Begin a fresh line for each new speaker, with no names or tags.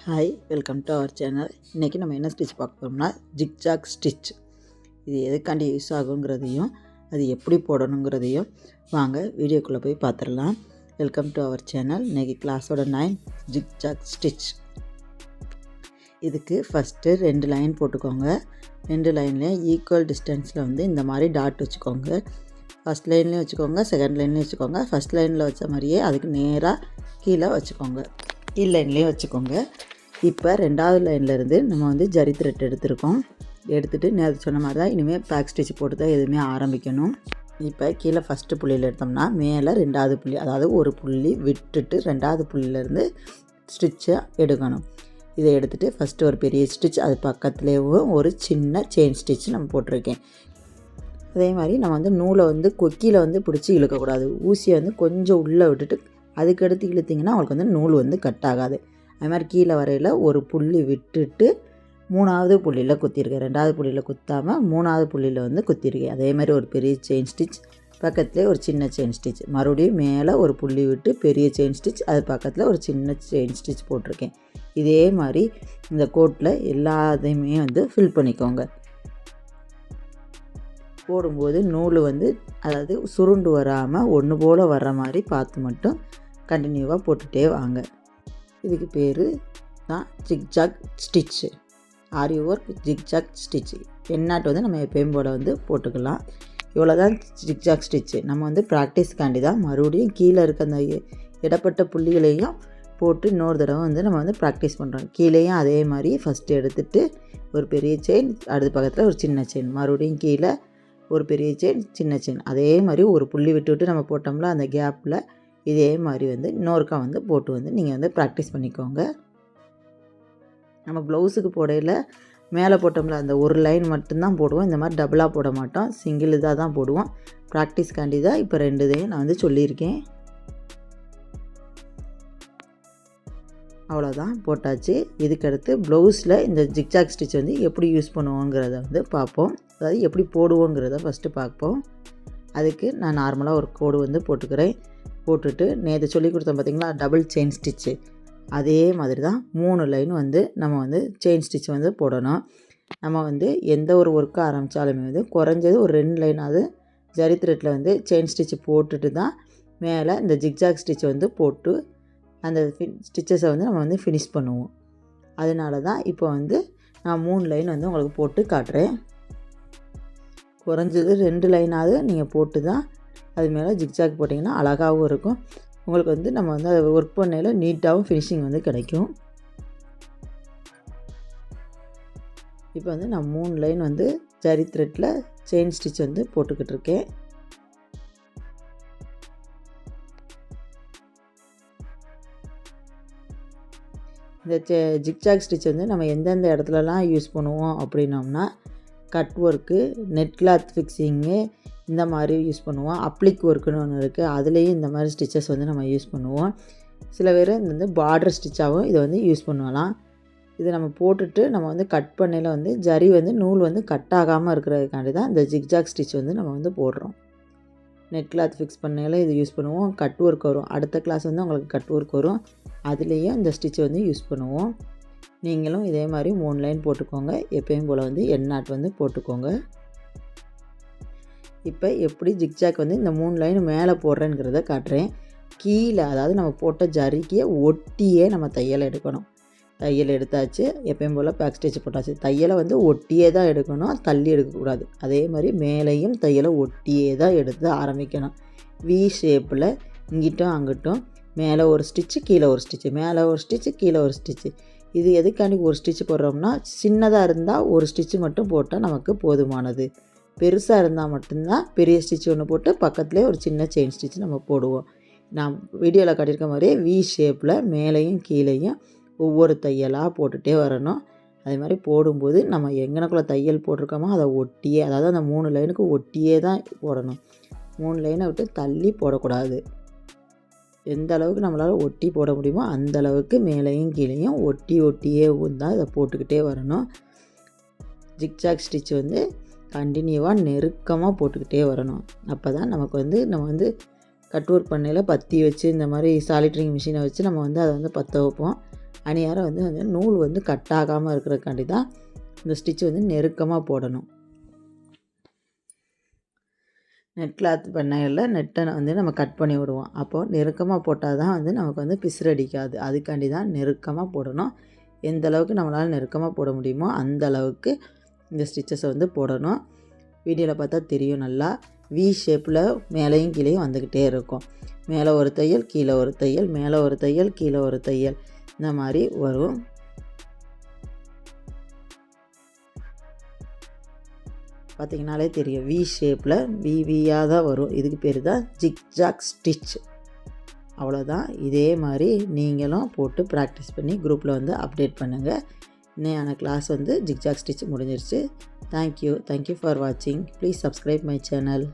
Hi, welcome to our channel. இன்றைக்கி நம்ம என்ன ஸ்டிச் பார்க்க போகிறோம்னா ஜிக்ஜாக் ஸ்டிச். இது எதுக்காண்டி யூஸ் ஆகுங்கிறதையும் அது எப்படி போடணுங்கிறதையும் வாங்க வீடியோக்குள்ளே போய் பார்த்துடலாம். Welcome to our channel. இன்றைக்கி கிளாஸோட 9 ஜிக்ஜாக் ஸ்டிச். இதுக்கு ஃபஸ்ட்டு 2 லைன் போட்டுக்கோங்க. 2 லைன்லேயும் ஈக்குவல் டிஸ்டன்ஸில் இந்த மாதிரி டாட் வச்சுக்கோங்க. ஃபஸ்ட் லைன்லேயும் வச்சுக்கோங்க, செகண்ட் லைன்லேயும் வச்சுக்கோங்க. ஃபஸ்ட் லைனில் வச்ச மாதிரியே அதுக்கு நேராக கீழே வச்சுக்கோங்க, கீழ் லைன்லேயும் வச்சுக்கோங்க. இப்போ 2வது லைன்லேருந்து நம்ம ஜரி த்ரெட் எடுத்துகிட்டு நேற்று சொன்ன மாதிரி தான் இனிமேல் பேக் ஸ்டிச் போட்டு தான் எதுவுமே ஆரம்பிக்கணும். இப்போ கீழே ஃபஸ்ட்டு புள்ளியில் எடுத்தோம்னா மேலே 2வது புள்ளி, அதாவது ஒரு புள்ளி விட்டுட்டு 2வது புள்ளியிலேருந்து ஸ்டிச்சை எடுக்கணும். இதை எடுத்துகிட்டு ஃபஸ்ட்டு ஒரு பெரிய ஸ்டிச், அது பக்கத்துலேயும் ஒரு சின்ன செயின் ஸ்டிச் நம்ம போட்டிருக்கேன். அதே மாதிரி நம்ம நூலை கொக்கியில் பிடிச்சி இழுக்கக்கூடாது. ஊசியை கொஞ்சம் உள்ளே விட்டுட்டு அதுக்கடுத்து இழுத்திங்கன்னா அவங்களுக்கு நூல் கட் ஆகாது. அது மாதிரி கீழே வரையில் ஒரு புள்ளி விட்டுட்டு 3வது புள்ளியில் குத்திருக்கேன். 2வது புள்ளியில் குத்தாமல் 3வது புள்ளியில் குத்திருக்கேன். அதே மாதிரி ஒரு பெரிய செயின் ஸ்டிச், பக்கத்துலேயே ஒரு சின்ன செயின் ஸ்டிச், மறுபடியும் மேலே ஒரு புள்ளி விட்டு பெரிய செயின் ஸ்டிச், அது பக்கத்தில் ஒரு சின்ன செயின் ஸ்டிச் போட்டிருக்கேன். இதே மாதிரி இந்த கோட்டில் எல்லாத்தையுமே ஃபில் பண்ணிக்கோங்க. போடும்போது நூல் அதாவது சுருண்டு வராமல் ஒன்று போல் வர்ற மாதிரி பார்த்து மட்டும் கண்டினியூவாக போட்டுகிட்டே வாங்க. இதுக்கு பேர் தான் ஜிக்ஜாக் ஸ்டிச்சு. ஆரி ஒர்க் ஜிக்ஜாக் ஸ்டிச்சு. எண்ணாட்டு நம்ம எப்பயும் போல் போட்டுக்கலாம். இவ்வளோ தான் ஜிக்ஜாக் ஸ்டிச்சு. நம்ம ப்ராக்டிஸ்க்காண்டி தான் மறுபடியும் கீழே இருக்க அந்த இடப்பட்ட புள்ளிகளையும் போட்டு இன்னொரு தடவை நம்ம ப்ராக்டிஸ் பண்ணுறோம். கீழேயும் அதே மாதிரி ஃபஸ்ட்டு எடுத்துகிட்டு ஒரு பெரிய செயின், அடுத்த பக்கத்தில் ஒரு சின்ன செயின், மறுபடியும் கீழே ஒரு பெரிய செயின், சின்ன செயின், அதே மாதிரி ஒரு புள்ளி விட்டு நம்ம போட்டோம்ல அந்த கேப்பில் இதே மாதிரி இன்னொருக்கா போட்டு நீங்கள் ப்ராக்டிஸ் பண்ணிக்கோங்க. நம்ம ப்ளவுஸுக்கு போடையில் மேலே போட்டோம்ல அந்த ஒரு லைன் மட்டும்தான் போடுவோம். இந்த மாதிரி டபுளாக போட மாட்டோம், சிங்கிள் இதாக தான் போடுவோம். ப்ராக்டிஸ்க்காண்டி தான் இப்போ 2 இதையும் நான் சொல்லியிருக்கேன். அவ்வளோதான், போட்டாச்சு. இதுக்கடுத்து ப்ளவுஸில் இந்த ஜிக்ஜாக் ஸ்டிச் எப்படி யூஸ் பண்ணுவோங்கிறத பார்ப்போம். அதாவது எப்படி போடுவோங்கிறத ஃபஸ்ட்டு பார்ப்போம். அதுக்கு நான் நார்மலாக ஒரு கோடு போட்டுக்கிறேன். போட்டுட்டு நேற்று சொல்லி கொடுத்தோம் பார்த்திங்களா, டபுள் செயின் ஸ்டிச்சு, அதே மாதிரி தான் 3 லைன் நம்ம செயின் ஸ்டிச் போடணும். நம்ம எந்த ஒரு ஒர்க்கு ஆரம்பித்தாலுமே குறைஞ்சது ஒரு 2 லைனாவது ஜரி த்ரெட்டில் செயின் ஸ்டிச்சு போட்டுட்டு தான் மேலே இந்த ஜிக்ஜாக் ஸ்டிச் போட்டு அந்த ஸ்டிச்சஸை நம்ம ஃபினிஷ் பண்ணுவோம். அதனால தான் இப்போ நான் 3 லைன் உங்களுக்கு போட்டு காட்டுறேன். குறைஞ்சது 2 லைனாவது நீங்கள் போட்டு தான் அது மேலே ஜிக்ஜாக் போட்டிங்கன்னா அழகாகவும் இருக்கும். உங்களுக்கு நம்ம அதை ஒர்க் பண்ணையில் நீட்டாகவும் ஃபினிஷிங் கிடைக்கும். இப்போ நான் 3 லைன் ஜரி த்ரெட்டில் செயின் ஸ்டிச் போட்டுக்கிட்டு இருக்கேன். இந்த ஜிக்ஜாக் ஸ்டிச் நம்ம எந்தெந்த இடத்துலலாம் யூஸ் பண்ணுவோம் அப்படின்னோம்னா, cut work, net cloth fixing, இந்த மாதிரி யூஸ் பண்ணுவோம். அப்ளிக் ஒர்க்குன்னு ஒன்று இருக்குது, அதுலேயும் இந்த மாதிரி ஸ்டிச்சஸ் நம்ம யூஸ் பண்ணுவோம். சில பேர் பார்டர் ஸ்டிச்சாகவும் இதை யூஸ் பண்ணலாம். இதை நம்ம போட்டுட்டு நம்ம கட் பண்ணையில் ஜரி நூல் கட் ஆகாமல் இருக்கிறதுக்காண்டி தான் இந்த ஜிக்ஜாக் ஸ்டிச் நம்ம போடுறோம். நெட் கிளாத் ஃபிக்ஸ் பண்ணையில் இது யூஸ் பண்ணுவோம். கட் ஒர்க் வரும், அடுத்த கிளாஸ் உங்களுக்கு கட் ஒர்க் வரும், அதுலேயும் இந்த ஸ்டிச் யூஸ் பண்ணுவோம். நீங்களும் இதே மாதிரி 3 லைன் போட்டுக்கோங்க. எப்பயும் போல் எண்ணாட் போட்டுக்கோங்க. இப்போ எப்படி ஜிக்ஜாக் இந்த 3 லைன் மேலே போடுறேங்கிறத காட்டுறேன். கீழே, அதாவது நம்ம போட்ட ஜரிக்கு ஒட்டியே நம்ம தையல் எடுக்கணும். தையல் எடுத்தாச்சு, எப்பயும் போல் பேக் ஸ்டிச் போட்டாச்சு. தையலை ஒட்டியே தான் எடுக்கணும், தள்ளி எடுக்கக்கூடாது. அதே மாதிரி மேலேயும் தையலை ஒட்டியே தான் எடுத்து ஆரம்பிக்கணும். வி ஷேப்பில் இங்கிட்டும் அங்கிட்டும் மேலே ஒரு ஸ்டிச்சு, கீழே ஒரு ஸ்டிச்சு, மேலே ஒரு ஸ்டிச்சு, கீழே ஒரு ஸ்டிச்சு. இது எதுக்காண்டி ஒரு ஸ்டிச் போடுறோம்னா, சின்னதாக இருந்தால் ஒரு ஸ்டிச்சு மட்டும் போட்டால் நமக்கு போதுமானது. பெருசாக இருந்தால் மட்டும்தான் பெரிய ஸ்டிச் ஒன்று போட்டு பக்கத்துலேயே ஒரு சின்ன செயின் ஸ்டிச் நம்ம போடுவோம். நான் வீடியோவில் காட்டியிருக்க மாதிரியே வி ஷேப்பில் மேலேயும் கீழேயும் ஒவ்வொரு தையலாக போட்டுகிட்டே வரணும். அதே மாதிரி போடும்போது நம்ம எங்கனக்குள்ளே தையல் போட்டிருக்கோமோ அதை ஒட்டியே, அதாவது அந்த 3 லைனுக்கு ஒட்டியே தான் போடணும். 3 லைனை விட்டு தள்ளி போடக்கூடாது. எந்த அளவுக்கு நம்மளால் ஒட்டி போட முடியுமோ அந்த அளவுக்கு மேலேயும் கீழேயும் ஒட்டியே தான் இதை போட்டுக்கிட்டே வரணும். ஜிக்ஜாக் ஸ்டிச் கண்டினியூவாக நெருக்கமாக போட்டுக்கிட்டே வரணும். அப்போ தான் நமக்கு நம்ம கட் ஒர்க் பண்ணையில் பற்றி வச்சு இந்த மாதிரி சாலிட்ரிங் மிஷினை வச்சு நம்ம அதை பற்ற வைப்போம். அணியாரம் வந்து நூல் வந்து கட் ஆகாமல் இருக்கிறதுக்காண்டி தான் இந்த ஸ்டிச் வந்து நெருக்கமாக போடணும். நெட் கிளாத் பண்ணையில் நெட்டை வந்து நம்ம கட் பண்ணி விடுவோம். அப்போது நெருக்கமாக போட்டால் தான் வந்து நமக்கு வந்து பிசுறடிக்காது. அதுக்காண்டி தான் நெருக்கமாக போடணும். எந்த அளவுக்கு நம்மளால் நெருக்கமாக போட முடியுமோ அந்த அளவுக்கு இந்த ஸ்டிச்சஸை வந்து போடணும். வீடியோவில் பார்த்தா தெரியும், நல்லா வி ஷேப்பில் மேலேயும் கீழேயும் வந்துக்கிட்டே இருக்கும். மேலே ஒரு தையல், கீழே ஒரு தையல், மேலே ஒரு தையல், கீழே ஒரு தையல், இந்த மாதிரி வரும். பார்த்திங்கனாலே தெரியும், வி ஷேப்பில் வியாக தான் வரும். இதுக்கு பேர் தான் ஜிக்ஜாக் ஸ்டிச். அவ்வளோதான். இதே மாதிரி நீங்களும் போட்டு ப்ராக்டிஸ் பண்ணி குரூப்பில் வந்து அப்டேட் பண்ணுங்கள். இன்னையான கிளாஸ் வந்து ஜிக்ஜாக் ஸ்டிச் முடிஞ்சிருச்சு. தேங்க்யூ ஃபார் வாட்சிங். Please subscribe my channel.